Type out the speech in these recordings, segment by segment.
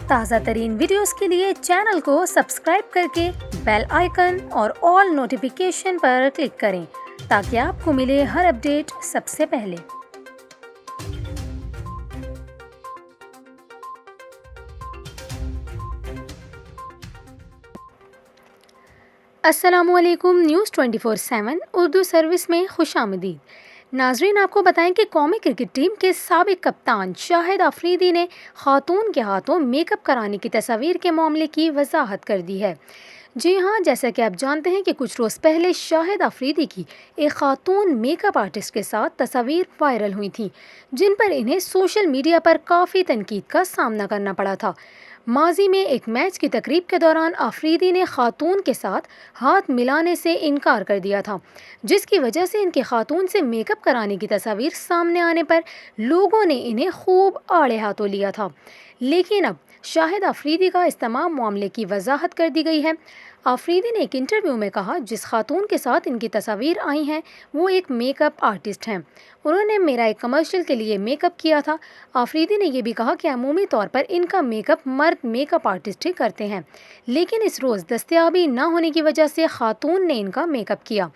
تازہ ترین ویڈیوز کے لیے چینل کو سبسکرائب کر کے بیل آئیکن اور آل نوٹیفیکیشن پر کلک کریں تاکہ آپ کو ملے ہر اپڈیٹ سب سے پہلے۔ السلام علیکم، نیوز 24/7 اردو سروس میں خوش آمدید۔ ناظرین، آپ کو بتائیں کہ قومی کرکٹ ٹیم کے سابق کپتان شاہد آفریدی نے خاتون کے ہاتھوں میک اپ کرانے کی تصاویر کے معاملے کی وضاحت کر دی ہے۔ جی ہاں، جیسا کہ آپ جانتے ہیں کہ کچھ روز پہلے شاہد آفریدی کی ایک خاتون میک اپ آرٹسٹ کے ساتھ تصاویر وائرل ہوئی تھیں، جن پر انہیں سوشل میڈیا پر کافی تنقید کا سامنا کرنا پڑا تھا۔ ماضی میں ایک میچ کی تقریب کے دوران آفریدی نے خاتون کے ساتھ ہاتھ ملانے سے انکار کر دیا تھا، جس کی وجہ سے ان کے خاتون سے میک اپ کرانے کی تصاویر سامنے آنے پر لوگوں نے انہیں خوب آڑے ہاتھوں لیا تھا۔ لیکن اب شاہد آفریدی کا اس تمام معاملے کی وضاحت کر دی گئی ہے۔ آفریدی نے ایک انٹرویو میں کہا جس خاتون کے ساتھ ان کی تصاویر آئی ہیں وہ ایک میک اپ آرٹسٹ ہیں، انہوں نے میرا ایک کمرشل کے لیے میک اپ کیا تھا۔ آفریدی نے یہ بھی کہا کہ عمومی طور پر ان کا میک اپ مرد میک اپ آرٹسٹ ہی کرتے ہیں، لیکن اس روز دستیابی نہ ہونے کی وجہ سے خاتون نے ان کا میک اپ کیا۔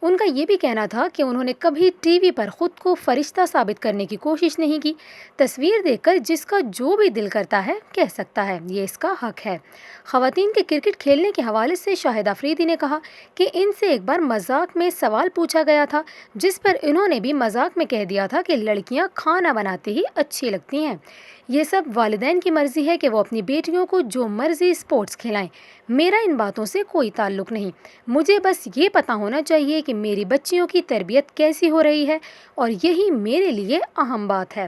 ان کا یہ بھی کہنا تھا کہ انہوں نے کبھی ٹی وی پر خود کو فرشتہ ثابت کرنے کی کوشش نہیں کی۔ تصویر دیکھ کر جس کا جو بھی دل کرتا ہے کہہ سکتا ہے، یہ اس کا حق ہے۔ خواتین کے کرکٹ کھیلنے کے حوالے سے شاہد آفریدی نے کہا کہ ان سے ایک بار مذاق میں سوال پوچھا گیا تھا، جس پر انہوں نے بھی مذاق میں کہہ دیا تھا کہ لڑکیاں کھانا بناتے ہی اچھی لگتی ہیں۔ یہ سب والدین کی مرضی ہے کہ وہ اپنی بیٹیوں کو جو مرضی اسپورٹس کھلائیں، میرا ان باتوں سے کوئی تعلق نہیں۔ مجھے بس یہ پتہ ہونا چاہیے کہ میری بچیوں کی تربیت کیسی ہو رہی ہے، اور یہی میرے لیے اہم بات ہے۔